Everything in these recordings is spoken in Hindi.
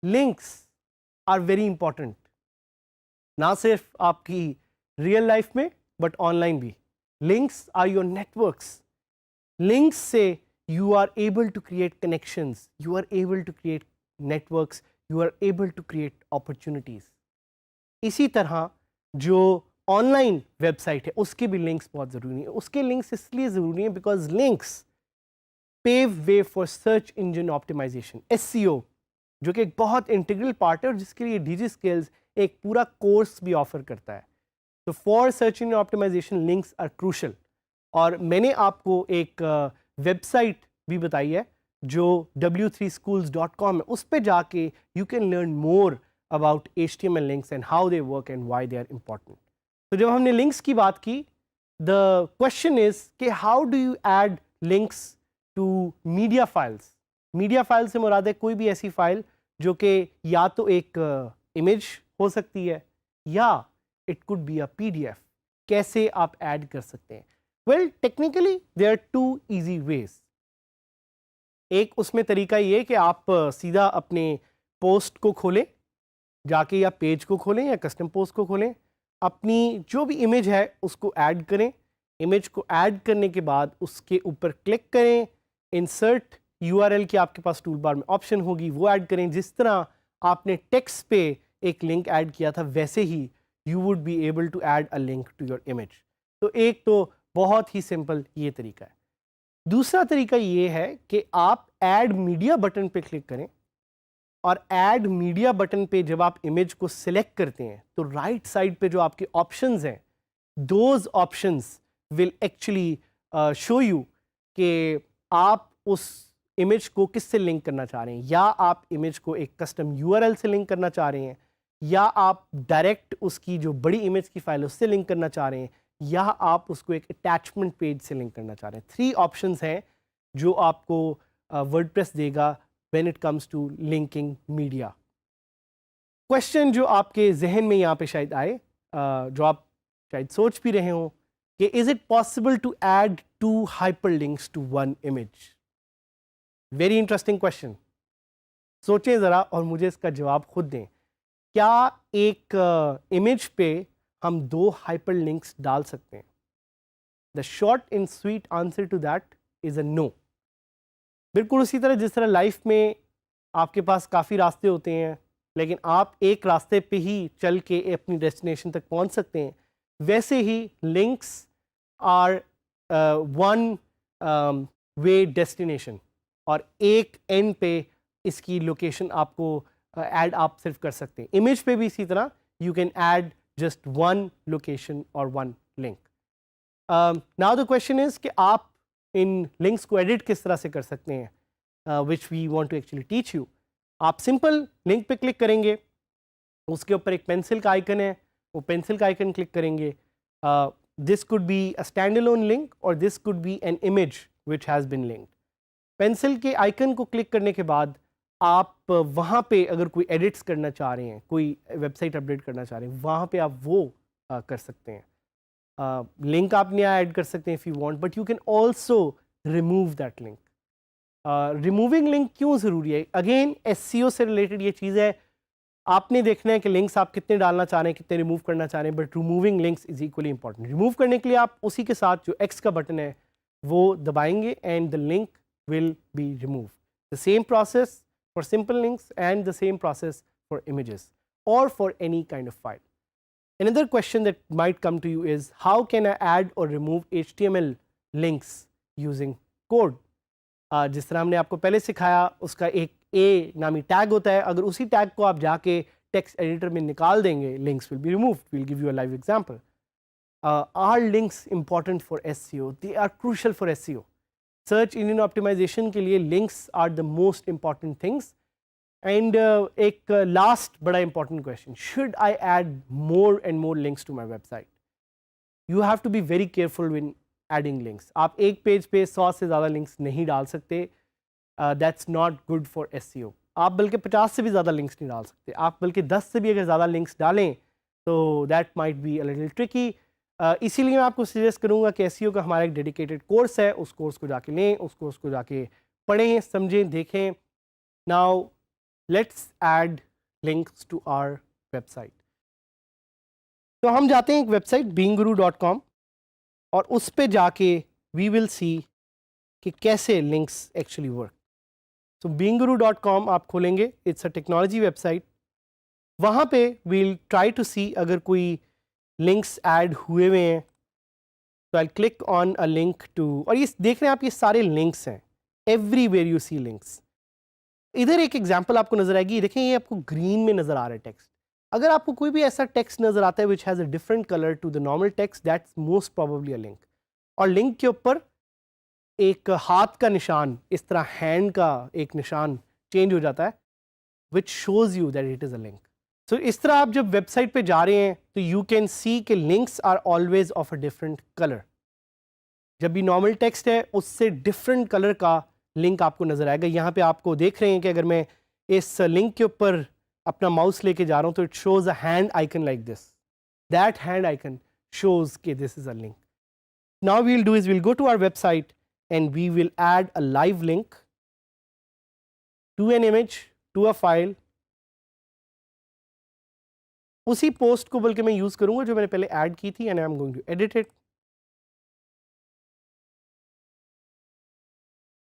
लिंक्स आर वेरी इंपॉर्टेंट, ना सिर्फ आपकी रियल लाइफ में बट ऑनलाइन भी. Links are your networks. Links से you are able to create connections, you are able to create networks, you are able to create opportunities. इसी तरह जो ऑनलाइन वेबसाइट है उसके भी लिंक्स बहुत ज़रूरी हैं. उसके लिंक्स इसलिए ज़रूरी हैं because links pave way for search engine optimisation, SEO, जो कि एक बहुत इंटीग्रल पार्ट है और जिसके लिए DG स्किल्स एक पूरा कोर्स भी ऑफर करता है. तो for search engine optimisation links are crucial. और मैंने आपको एक वेबसाइट भी बताई है जो w3schools.com है. उस पे जाके you can learn more about HTML links and how they work and why they are important. तो जब हमने लिंक्स की बात की, द क्वेश्चन इज कि how do you add links to media files. Media file से मुराद है कोई भी ऐसी फाइल जो कि या तो एक इमेज हो सकती है या it could be a PDF. कैसे आप ऐड कर सकते हैं? Well, technically there are 2 easy ways. एक उसमें तरीका ये कि आप सीधा अपने पोस्ट को खोलें जाके, या पेज को खोलें या कस्टम पोस्ट को खोलें, अपनी जो भी इमेज है उसको ऐड करें. इमेज को ऐड करने के बाद उसके ऊपर क्लिक करें, इंसर्ट URL की आपके पास टूल बार में ऑप्शन होगी, वो ऐड करें. जिस तरह आपने टेक्स्ट पे एक लिंक ऐड किया था वैसे ही you would be able to add a link to your image. तो एक तो बहुत ही सिंपल ये तरीका है. दूसरा तरीका ये है कि आप ऐड मीडिया बटन पे क्लिक करें और ऐड मीडिया बटन पे जब आप इमेज को सिलेक्ट करते हैं तो राइट साइड पे जो आपके ऑप्शंस हैं, those options will actually show you कि आप उस इमेज को किससे लिंक करना चाह रहे हैं. या आप इमेज को एक कस्टम URL से लिंक करना चाह रहे हैं, या आप डायरेक्ट उसकी जो बड़ी इमेज की फाइल उससे लिंक करना चाह रहे हैं, या आप उसको एक अटैचमेंट पेज से लिंक करना चाह रहे हैं. 3 ऑप्शंस हैं जो आपको वर्डप्रेस देगा when it comes to linking media. Question जो आपके जहन में यहाँ पे शायद आए, जो आप शायद सोच भी रहे हो कि is it possible to add 2 hyperlinks to 1 image. Very interesting question. सोचें ज़रा और मुझे इसका जवाब खुद दें. क्या एक इमेज पे हम 2 हाइपरलिंक्स डाल सकते हैं? The short and sweet answer to that is a no. बिल्कुल उसी तरह जिस तरह लाइफ में आपके पास काफ़ी रास्ते होते हैं लेकिन आप एक रास्ते पे ही चल के अपनी डेस्टिनेशन तक पहुंच सकते हैं, वैसे ही लिंक्स आर 1 वे डेस्टिनेशन. और एक एंड पे इसकी लोकेशन आपको ऐड आप सिर्फ कर सकते हैं. इमेज पे भी इसी तरह you can add just 1 location और 1 link. Now the question is कि आप इन लिंक्स को एडिट किस तरह से कर सकते हैं, which we want to actually teach you. आप सिंपल लिंक पे क्लिक करेंगे, उसके ऊपर एक पेंसिल का आइकन है, वो पेंसिल का आइकन क्लिक करेंगे. This could be a stand alone link or this could be an image which has been linked. Pencil के आइकन को क्लिक करने के बाद आप वहाँ पे अगर कोई एडिट्स करना चाह रहे हैं, कोई वेबसाइट अपडेट करना चाह रहे हैं, वहाँ पे आप वो कर सकते हैं. लिंक आप नया ऐड कर सकते हैं if you want, but you can also remove that link. Removing link क्यों ज़रूरी है? अगेन SEO से रिलेटेड ये चीज़ है. आपने देखना है कि लिंक्स आप कितने डालना चाह रहे हैं, कितने रिमूव करना चाह रहे हैं, but removing links is equally important. Remove करने के लिए आप उसी के साथ जो X का बटन है वो दबाएंगे and the link will be removed. The same process for simple links and the same process for images or for any kind of file. Another question that might come to you is how can I add or remove HTML links using code? जिस तरह हमने आपको पहले सिखाया उसका एक A नामी टैग होता है. अगर उसी टैग को आप जाके टेक्स्ट एडिटर में निकाल देंगे, links will be removed. We'll give you a live example. Are links important for SEO? They are crucial for SEO. Search engine optimisation के लिए links are the most important things. And एक लास्ट बड़ा important question, should I add more and more links to my website? You have to be very careful adding links. आप एक पेज पे 100 से ज़्यादा लिंक्स नहीं डाल सकते, that's not good for SEO. आप बल्कि 50 से भी ज़्यादा लिंक्स नहीं डाल सकते, आप बल्कि 10 से भी अगर ज़्यादा लिंक्स डालें तो that might be a little tricky. इसीलिए मैं आपको सजेस्ट करूँगा कि एसईओ का हमारा एक डेडिकेटेड कोर्स है, उस कोर्स को जाके लें, उस कोर्स को जाके पढ़ें, समझें, देखें। Now let's add links to our website. तो हम जाते हैं एक वेबसाइट beangguru.com और उस पे जाके वी विल सी कि कैसे लिंक्स एक्चुअली वर्क। सो beangguru.com आप खोलेंगे, इट्स अ टेक्नोलॉजी वेबसाइट। वहाँ पे वील ट्राई टू सी अगर कोई लिंक्स ऐड हुए हुए हैं, तो I click on a link to, और ये देख रहे हैं आप ये सारे लिंक्स हैं, एवरीवेयर यू सी लिंक्स। इधर एक एग्जांपल आपको नजर आएगी, देखें ये आपको ग्रीन में नजर आ रहा है टेक्स्ट। अगर आपको कोई भी ऐसा टेक्स्ट नजर आता है which has a different colour to the normal text, that's most probably a link. और लिंक के ऊपर एक हाथ का निशान, इस तरह हैंड का एक निशान चेंज हो जाता है, which shows you that it is a link. So इस तरह आप जब वेबसाइट पे जा रहे हैं तो यू कैन सी कि links are always of a different colour. जब भी नॉर्मल टेक्स्ट है उससे डिफरेंट कलर का लिंक आपको नजर आएगा। यहाँ पे आपको देख रहे हैं कि अगर मैं इस लिंक के ऊपर अपना माउस लेके जा रहा हूँ तो it shows a hand icon like this, that hand icon shows कि this is a link. Now we will do is we'll go to our website and we will add a live link to an image, to a file. उसी पोस्ट को बल्कि मैं यूज करूंगा जो मैंने पहले ऐड की थी, and I am going to edit it.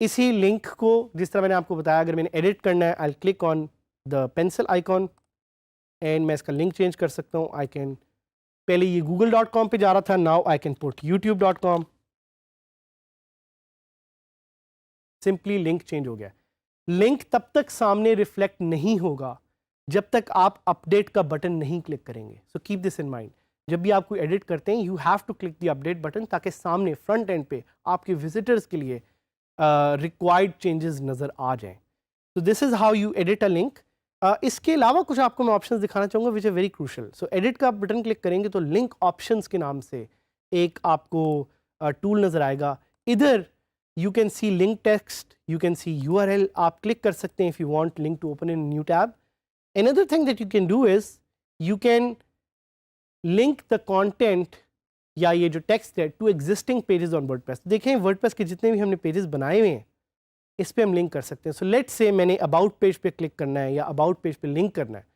इसी लिंक को जिस तरह मैंने आपको बताया, अगर मैंने एडिट करना है, आई click on the pencil icon and मैं इसका लिंक चेंज कर सकता हूँ। आई कैन, पहले ये google.com पे जा रहा था, now I can put youtube.com। Simply link change हो गया। लिंक तब तक सामने रिफ्लेक्ट नहीं होगा जब तक आप अपडेट का बटन नहीं क्लिक करेंगे। So keep this in mind, जब भी आप कोई एडिट करते हैं you have to click the update button, ताकि सामने फ्रंट एंड पे आपके विजिटर्स के लिए रिक्वायर्ड चेंजेस नज़र आ जाएं। तो this is how you edit a link. इसके अलावा कुछ आपको मैं ऑप्शंस दिखाना चाहूँगा which are very crucial. So edit का बटन क्लिक करेंगे तो लिंक ऑप्शंस के नाम से एक आपको टूल नज़र आएगा। इधर you can see link text, you can see URL, आप क्लिक कर सकते हैं if you want link to open in new tab. Another thing that you can do is you can link the content या ये जो टेक्स्ट है to existing pages on WordPress. देखें वर्डप्रेस के जितने भी हमने पेजेस बनाए हुए हैं इस पे हम लिंक कर सकते हैं। सो लेट्स से मैंने अबाउट पेज पे क्लिक करना है या अबाउट पेज पे लिंक करना है,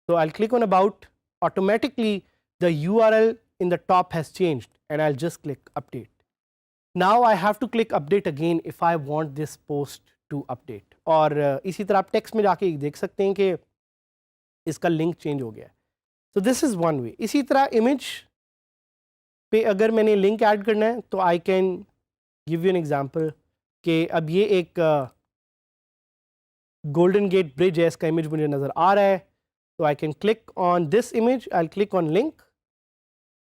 तो I click on about, automatically the URL in the top has changed and I just click update. Now I have to click update again if I want this post to update. और इसी तरह आप टेक्स्ट में जाके देख सकते हैं कि इसका लिंक चेंज हो गया। So this is one way. इसी तरह इमेज पे अगर मैंने लिंक ऐड करना है तो I can give you an example कि अब ये एक गोल्डन गेट ब्रिज है, इसका इमेज मुझे नज़र आ रहा है, तो I can click on this image, I click on link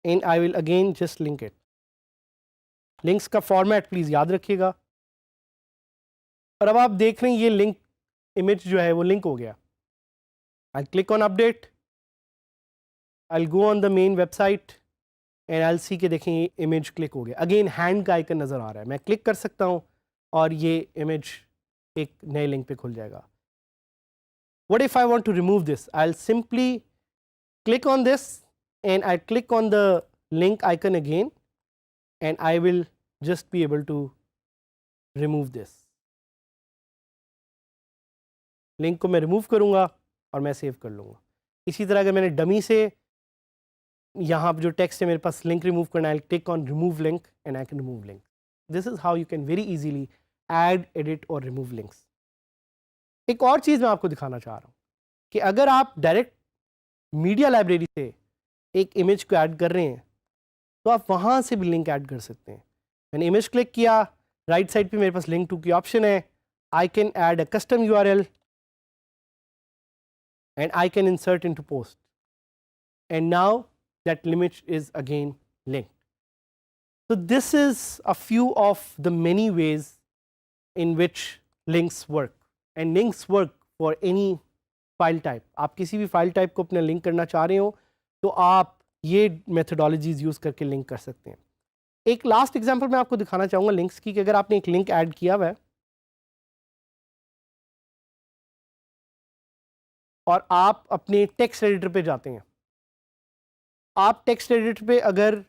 and I will again just link it. Links का फॉर्मेट प्लीज़ याद रखिएगा। और अब आप देख रहे हैं ये लिंक इमेज जो है वो लिंक हो गया। I click on update, I go on the main website and I see के देखें ये इमेज क्लिक हो गया। अगेन हैंड का आइकन नज़र आ रहा है, मैं क्लिक कर सकता हूँ और ये इमेज एक नए लिंक पे खुल जाएगा। What if I want to remove this? I'll simply click on this and I click on the link icon again and I will just be able to remove this. Link को मैं रिमूव करूँगा और मैं सेव कर लूँगा। इसी तरह अगर मैंने डमी से यहाँ जो टेक्स्ट है मेरे पास लिंक रिमूव करना है, I'll click on remove link and I can remove link. This is how you can very easily add, edit or remove links. एक और चीज़ मैं आपको दिखाना चाह रहा हूँ कि अगर आप डायरेक्ट मीडिया लाइब्रेरी से एक इमेज को ऐड कर रहे हैं तो आप वहाँ से भी लिंक ऐड कर सकते हैं। मैंने इमेज क्लिक किया, राइट साइड पे मेरे पास लिंक टू की ऑप्शन है, I can add a custom URL and I can insert into post, and now that image is again linked. So this is a few of the many ways in which links work, and links work for any file type. आप किसी भी फाइल टाइप को अपना लिंक करना चाह रहे हो तो आप ये मेथडोलॉजीज यूज़ करके लिंक कर सकते हैं। एक लास्ट एग्जांपल मैं आपको दिखाना चाहूँगा लिंक्स की, कि अगर आपने एक लिंक ऐड किया हुआ है और आप अपने टेक्स्ट एडिटर पे जाते हैं, आप टेक्स्ट एडिटर पे अगर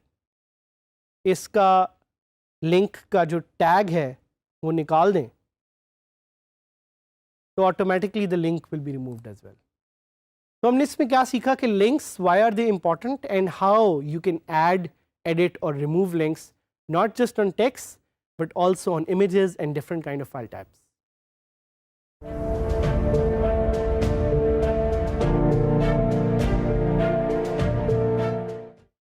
इसका लिंक का जो टैग है वो निकाल दें तो automatically the link will be removed as well. तो हमने इसमें क्या सीखा कि links, why are they important and how you can add, edit or remove links not just on text but also on images and different kind of file types.